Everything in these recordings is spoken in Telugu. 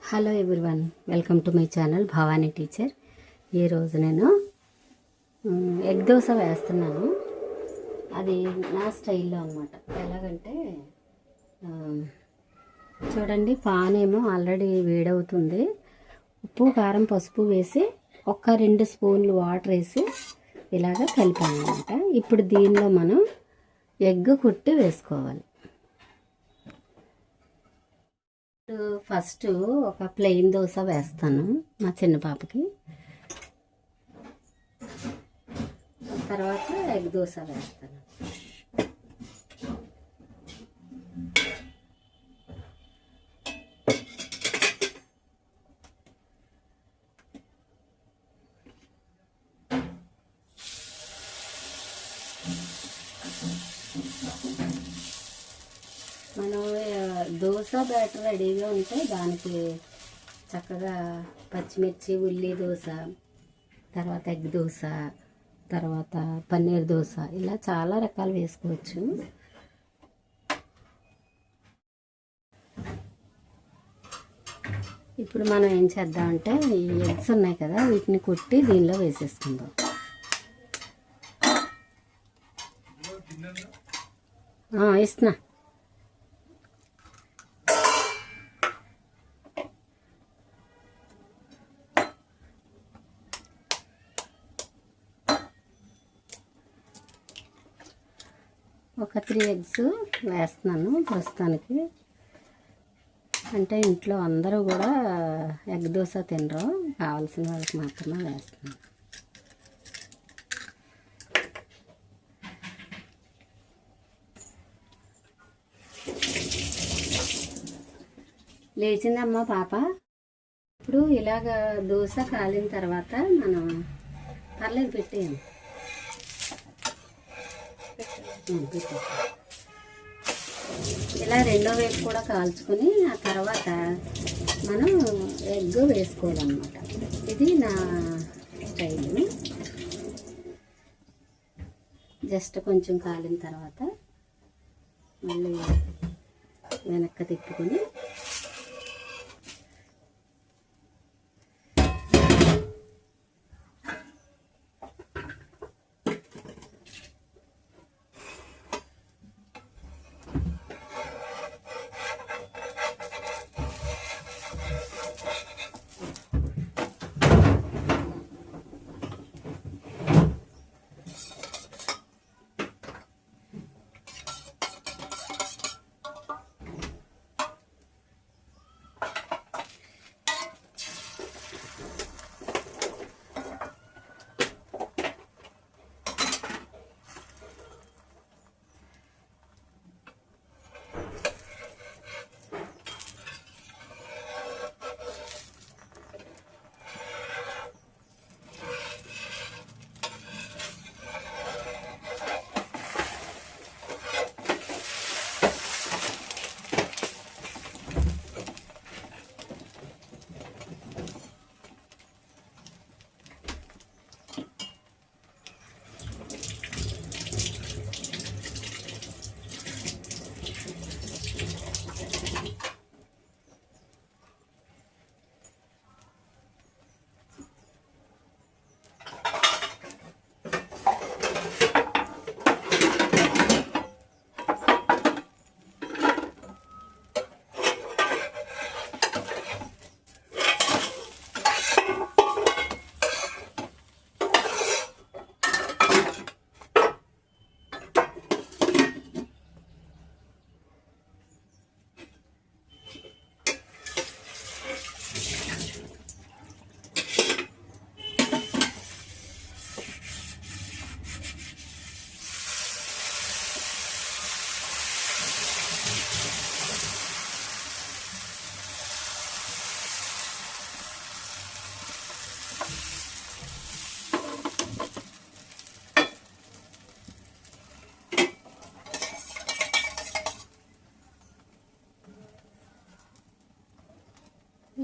Hello everyone, welcome to my channel Bhavani teacher. ఈరోజు నేను ఎగ్ దోశ వేస్తున్నాను. అది నా స్టైల్లో అనమాట. ఎలాగంటే చూడండి, పాన్ ఏమో ఆల్రెడీ వేడవుతుంది. ఉప్పు, కారం, పసుపు వేసి 2 స్పూన్లు వాటర్ వేసి ఇలాగ కలిపాను అనమాట. ఇప్పుడు దీనిలో మనం ఎగ్ కొట్టి వేసుకోవాలి. ఫస్ట్ ఒక ప్లెయిన్ దోశ వేస్తాను మా చిన్న పాపకి, తర్వాత ఎగ్ దోశ వేస్తాను. మనం దోశ బ్యాటర్ రెడీగా ఉంటే దానికి చక్కగా పచ్చిమిర్చి, ఉల్లి దోశ, తర్వాత ఎగ్ దోశ, తర్వాత పన్నీర్ దోశ, ఇలా చాలా రకాలు వేసుకోవచ్చు. ఇప్పుడు మనం ఏం చేద్దామంటే ఈ ఎగ్స్ ఉన్నాయి కదా, వీటిని కొట్టి దీనిలో వేసేసుకుందాం. ఇస్తున్నా. ఒక 3 ఎగ్స్ వేస్తున్నాను ప్రస్తుతానికి. అంటే ఇంట్లో అందరూ కూడా ఎగ్ దోశ తినరు, కావాల్సిన వాళ్ళకి మాత్రమే వేస్తున్నాను. లేచిందమ్మా పాప. ఇప్పుడు ఇలాగ దోశ కాలిన తర్వాత మనం పర్లేదు పెట్టేయండి. ఇలా రెండో వైపు కూడా కాల్చుకొని ఆ తర్వాత మనం ఎగ్ వేసుకోవాలన్నమాట. ఇది నా స్టైల్. జస్ట్ కొంచెం కాలిన తర్వాత మళ్ళీ వెనక్కి తిప్పుకొని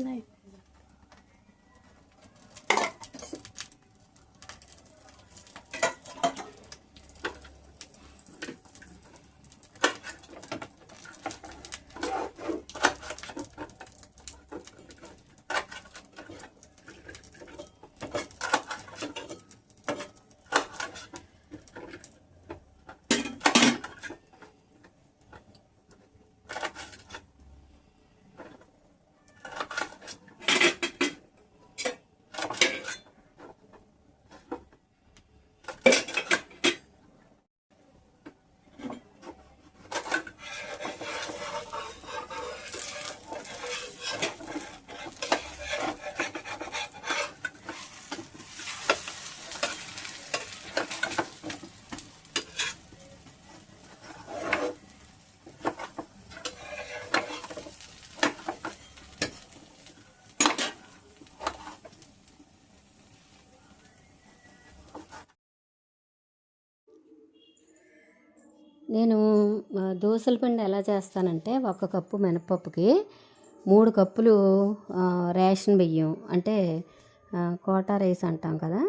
Like నేను దోసల పిండి ఎలా చేస్తానంటే 1 కప్పు మినపప్పుకి 3 కప్పులు రేషన్ బియ్యం అంటే కోటా రైస్ అంటాం కదా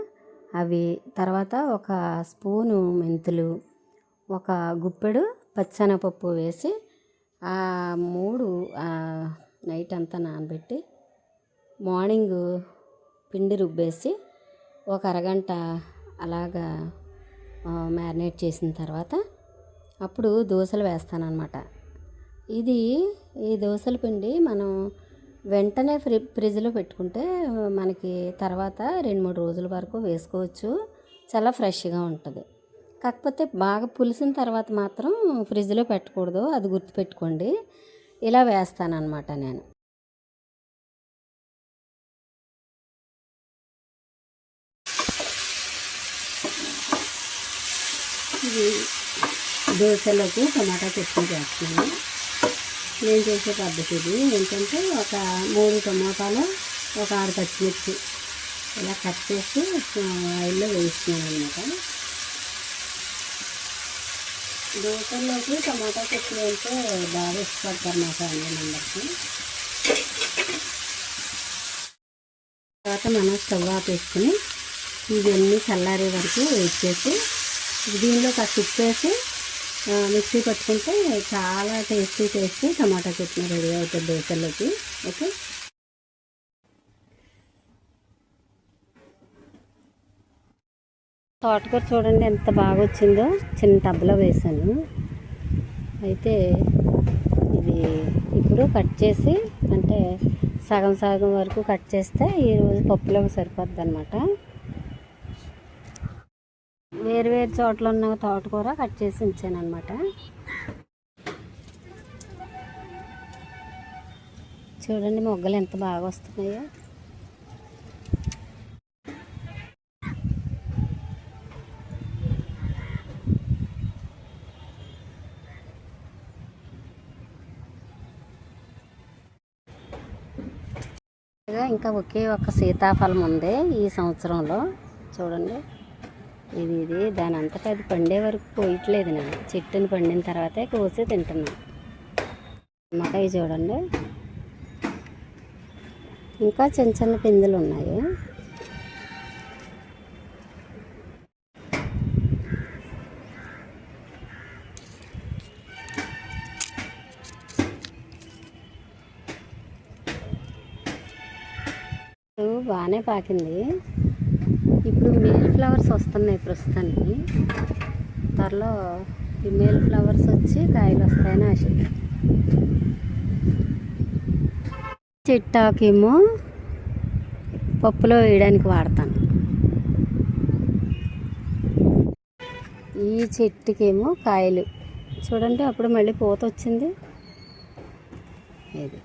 అవి, తర్వాత 1 స్పూను మెంతులు, 1 గుప్పెడు పచ్చెనగపప్పు వేసి 3 నైట్ అంతా నానబెట్టి మార్నింగ్ పిండి రుబ్బేసి 1 అరగంట అలాగా మ్యారినేట్ చేసిన తర్వాత అప్పుడు దోశలు వేస్తానన్నమాట. ఈ దోశల పిండి మనం వెంటనే ఫ్రిడ్జ్లో పెట్టుకుంటే మనకి తర్వాత 2-3 రోజుల వరకు వేసుకోవచ్చు, చాలా ఫ్రెష్గా ఉంటుంది. కాకపోతే బాగా పులిసిన తర్వాత మాత్రం ఫ్రిడ్జ్లో పెట్టకూడదు, అది గుర్తుపెట్టుకోండి. ఇలా వేస్తానన్నమాట నేను. ఇది దోశలోకి టమాటా చట్నీ చేస్తున్నాను. నేను చేసే పద్ధతి ఇది ఏంటంటే 3 టమాటాలు 6 పచ్చిమిర్చి ఇలా కట్ చేసి ఆయిల్లో వేస్తున్నాను అన్నమాట. దోశల్లోకి టమాటా చట్నీ అంటే బాగా ఇష్టపడతారు మా ఫ్యామిలీ మెంబర్స్. తర్వాత మనం స్టవ్ ఆపేసుకుని ఇవన్నీ చల్లారే వరకు వెయిట్ చేసి దీనిలో కాస్త ఉప్పేసి మిక్సీ పట్టుకుంటే చాలా టేస్టీ టమాటా చట్నీ రెడీ అవుతుంది దోశల్లోకి. ఓకే, తోటకూర చూడండి ఎంత బాగా వచ్చిందో. చిన్న టబ్లో వేసాను. అయితే ఇది ఇప్పుడు కట్ చేసి అంటే సగం వరకు కట్ చేస్తే ఈరోజు పప్పులోకి సరిపోద్ది అనమాట. వేరు చోట్ల ఉన్న తోటకూర కట్ చేసి ఉంచాను అనమాట. చూడండి మొగ్గలు ఎంత బాగా వస్తున్నాయో. ఇంకా ఒకే ఒక సీతాఫలం ఉంది ఈ సంవత్సరంలో. చూడండి ఇది దాని అంతటా అది పండే వరకు పోయట్లేదు. నేను చెట్టుని పండిన తర్వాతే కోసి తింటున్నాను. నిమ్మకాయ చూడండి ఇంకా చిన్న పిందెలు ఉన్నాయి. బాగానే పాకింది. ఇప్పుడు మేల్ ఫ్లవర్స్ వస్తున్నాయి ప్రస్తుతానికి. త్వరలో ఈ మేల్ ఫ్లవర్స్ వచ్చి కాయలు వస్తాయని ఆశ. చెట్టాకేమో పప్పులో వేయడానికి వాడతాను. ఈ చెట్టుకేమో కాయలు చూడండి అప్పుడు మళ్ళీ పూత వచ్చింది. ఇది